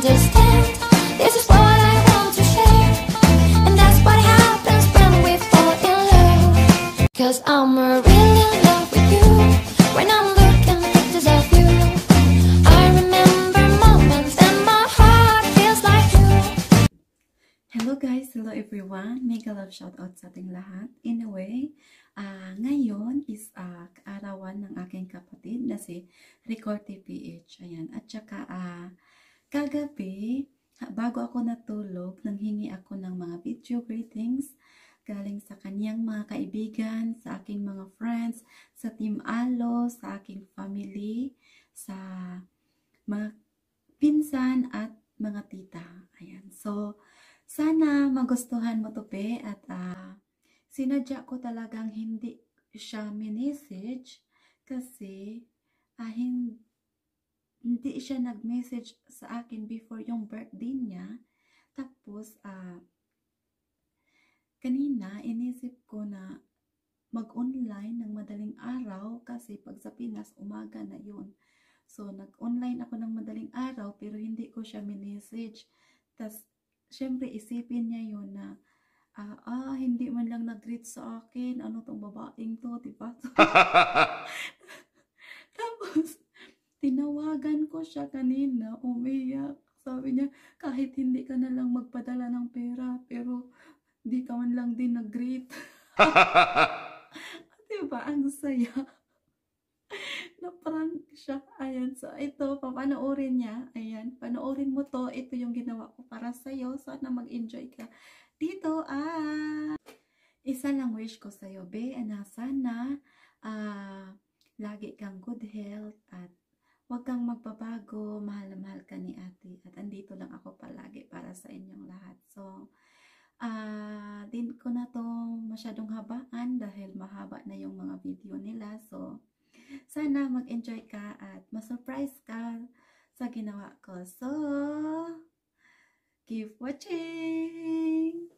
understand. This is what I want to share, and that's what happens when we fall in love. 'Cause I'm really in love with you. When I'm looking at pictures of you, I remember moments and my heart feels like you. Hello guys! Hello everyone! Mega love shoutout sa ating lahat. Anyway, ngayon is kaarawan ng aking kapatid na si Ricorte PH. Ayan. At saka kagabi, bago ako natulog, nanghingi ako ng mga video greetings galing sa kanyang mga kaibigan, sa aking mga friends, sa Team Alo, sa aking family, sa mga pinsan at mga tita. Ayan. So, sana magustuhan mo to be at sinadya ko talagang hindi siya minessage kasi hindi siya nag-message sa akin before yung birthday niya. Tapos kanina inisip ko na mag-online ng madaling araw kasi pag sa Pinas umaga na yun. So nag-online ako ng madaling araw pero hindi ko siya minessage. Tapos syempre isipin niya yun na hindi man lang nag-greet sa akin, ano tong babaeng to, diba? Tapos, tinawagan ko siya kanina, umiyak. Sabi niya, kahit hindi ka na lang magpadala ng pera, pero di ka man lang din nag-greet. Diba? Ang saya. Na-prank siya. Ayan. So, ito, papanoorin niya. Ayan. Panoorin mo to. Ito yung ginawa ko para sa'yo. Sana mag-enjoy ka dito. Isa lang wish ko sa'yo, be. Na sana lagi kang good health at huwag kang magbabago. Mahal na mahal ka ni ate. At andito lang ako palagi para sa inyong lahat. So, din ko na to masyadong habaan dahil mahaba na yung mga video nila. So, sana mag-enjoy ka at ma-surprise ka sa ginawa ko. So, keep watching!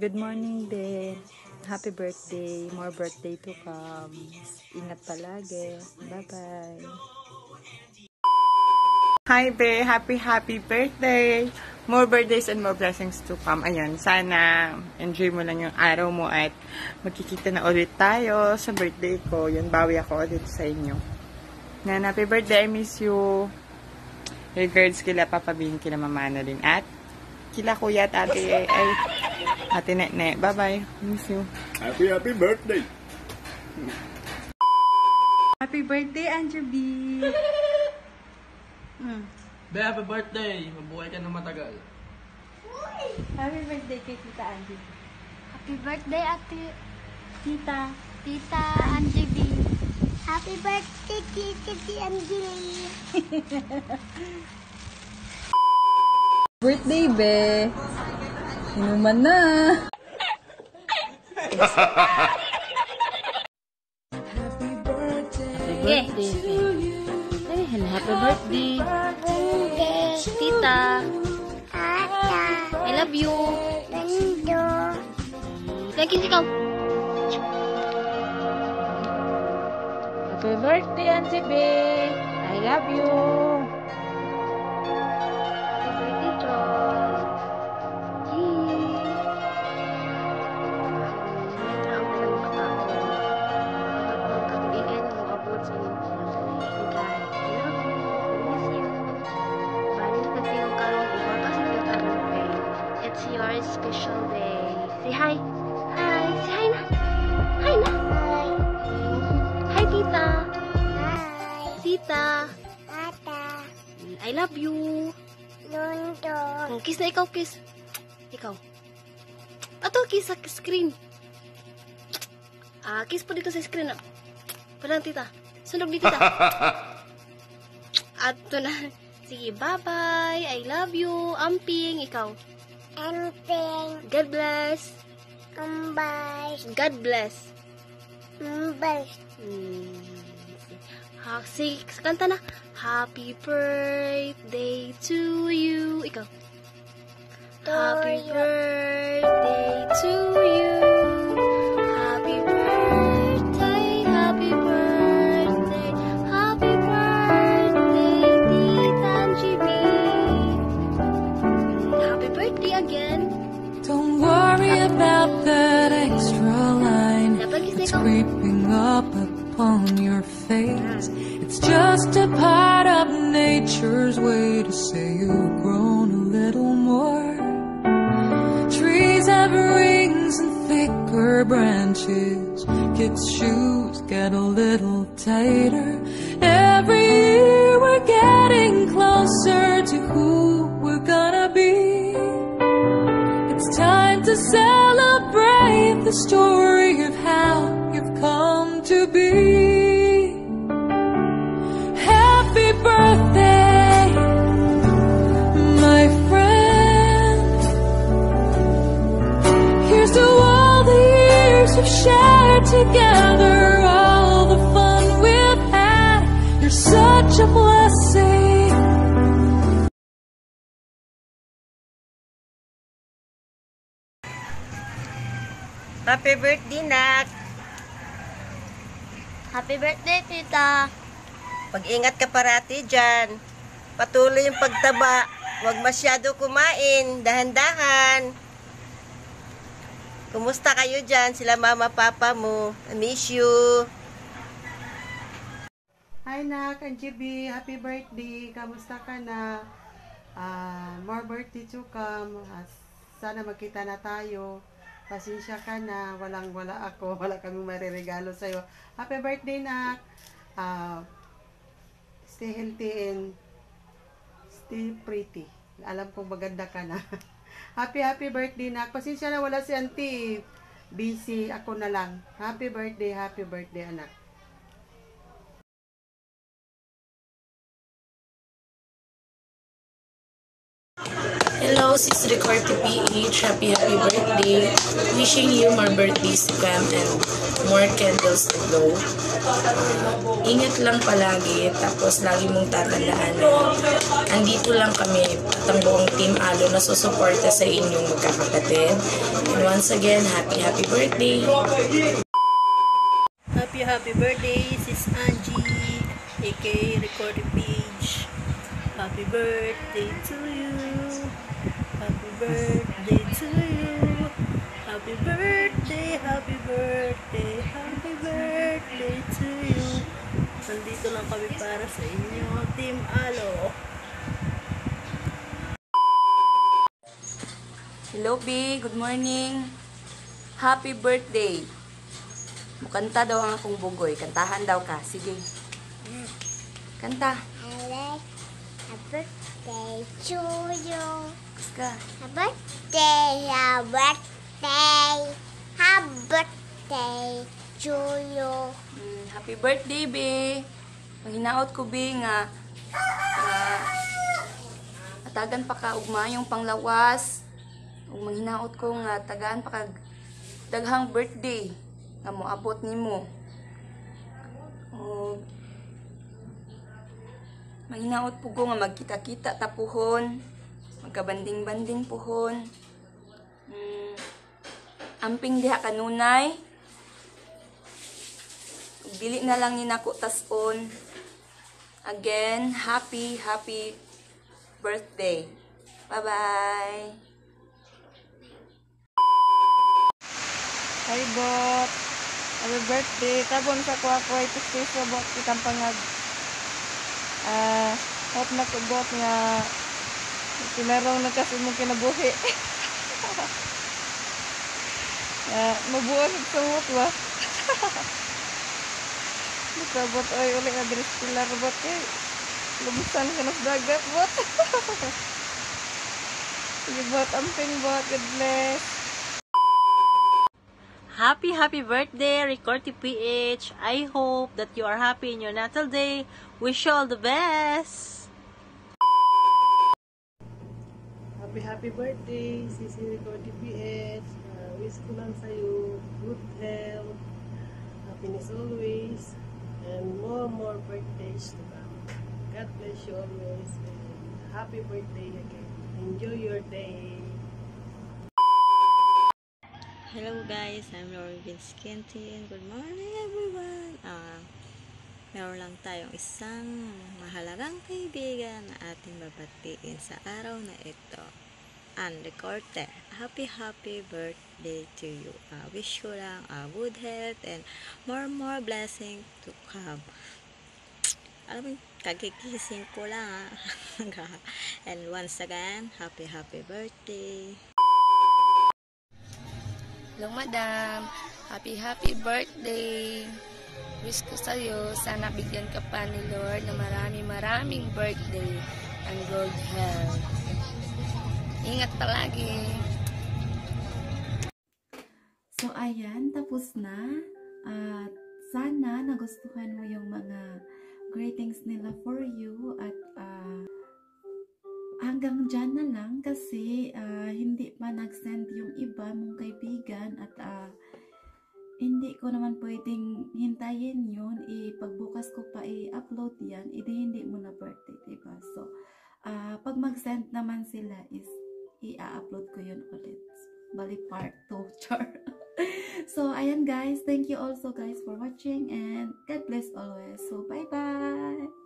Good morning din. Happy birthday. More birthday to come. Ingat palagi. Bye-bye. Hi be, happy birthday. More birthdays and more blessings to come. Ayan, sana enjoy mo lang yung araw mo at magkikita na ulit tayo sa birthday ko. Yun, bawi ako ulit sa inyo. Yan, happy birthday. I miss you. Regards kila Papa Bin, kila Mama Annalyn at kila Kuya at Ate Nene. Bye-bye. Miss you. Happy birthday. Happy birthday, Andrew B. Be, happy birthday! Mabuhay ka ng matagal. Happy birthday kay Tita Angie. Happy birthday, Ate Tita. Tita Angie B. Happy birthday, Tita Angie. Birthday, be. Inuman na. Happy birthday to you. Happy birthday. Tita. I love you. Thank you, ikaw. Happy birthday, Auntie B. I love you. Happy birthday, Troy. It's your special day. Say hi. Hi. Say hi na. Hi na. Hi, Tita. Hi. Tita. Tata. I love you. Londo. Kiss na ikaw, kiss. Ikaw. Ato, kiss sa screen. Kiss po dito sa screen. Palang, Tita. Sunog ni Tita. Ato na. Sige, bye-bye. I love you. Amping, ikaw. Amping. God bless. Bye. God bless. Bye. Sige, kanta na. Happy birthday to you. Ikaw. Happy birthday to you. Happy birthday. Happy birthday. Happy birthday, Tita Angie B. Happy birthday again. Don't worry about that extra line. It's creeping up upon your face. It's just a part of nature's way to say you've grown a little more. Trees have rings and thicker branches. Kids' shoes get a little tighter. Every year we're getting closer to who we're gonna be. It's time to celebrate the story of how you've come to be. Happy birthday, my friend. Here's to all the years we've shared together, all the fun we've had. You're such a blessing. Happy birthday, Nak! Happy birthday, Tita. Pag-ingat ka parati dyan. Patuloy yung pagtaba. Huwag masyado kumain. Dahan-dahan. Kumusta kayo dyan? Sila mama, papa mo. I miss you. Hi, Nak. Angie B. Happy birthday. Kamusta ka na? More birthday to come. Sana magkita na tayo. Pasensya ka na. Walang-wala ako. Wala kaming mariregalo sa'yo. Happy birthday, Nak. Stay healthy and stay pretty. Alam kong maganda ka na. Happy birthday, Nak. Pasensya na wala si Auntie. Busy. Ako na lang. Happy birthday, anak. Hello, Hello, sis Record to PH. Happy birthday. Wishing you more birthdays to come and more candles to blow. Ingat lang palagi. Tapos lagi mong tatandaan na andito lang kami at ang buong Team Alo na susuporta sa inyong magkakapatid. And once again, happy birthday. Happy birthday, Sis Angie, aka Record Page. Happy birthday to you. Happy birthday to you. Happy birthday, happy birthday, happy birthday to you. Nandito lang kami para sa inyo, Team Alo. Hello, B. Good morning. Happy birthday. Mukanta daw ang akong bugoy. Kantahan daw ka. Sige. Kanta. Happy birthday to you. Kaska. Happy birthday, happy birthday, happy birthday to you. Happy birthday, B. Mahinaot ko, B, nga atagan pa ka ugma yung panglawas. Ug manghinaot ko nga tagaan pa ka daghang birthday nga moabot nimo. Manghinaot po ko nga magkita-kita tapuhon, magkabanding-banding puhon. Amping diha kanunay. Dili na lang ni nako tas-on. Again, happy birthday. Bye-bye. Hi, Bot. Happy birthday. Tabon sa kuha-kuha ito sa Bot. Kitang pangag. Hope na ko, Bot, nga pinarong na kasi mong kinabuhi. Mabuhay sa Bot, ba? Basta, Bot, ay uling address pilar, Bot, eh. Lubusan ka na sa dagat, Bot. Sige, Bot. Amping, Bot. God bless. Happy birthday, Record to PH. I hope that you are happy in your natal day. Wish you all the best. Happy birthday, Sisi Record to PH. Wish ko lang sa'yo good health, happiness always, and more birthdays to come. God bless you always, and happy birthday again. Enjoy your day. Hello guys, I'm Lori Vinskintin. Good morning everyone. Meron lang tayong isang mahalagang kaibigan na ating babatiin sa araw na ito. And Recorder, happy birthday to you. Wish ko lang good health and more blessing to come. Alam mo, kagigising ko lang. And once again, happy birthday. Hello, madam. Happy birthday. Wish ko sa'yo, sana bigyan ka pa ni Lord na maraming birthday and good health. Ingat palagi. So, ayan, tapos na. At sana nagustuhan mo yung mga greetings nila for you. At hanggang dyan na lang kasi hindi pa nag-send yung iba mong kaibigan at hindi ko naman pwedeng hintayin yun. Pagbukas ko pa i-upload yan, hindi mo na birthday, diba? So, pag mag-send naman sila is i-upload ko yun ulit. Bali part 2, char. So, ayan guys. Thank you also guys for watching and God bless always. So, bye-bye!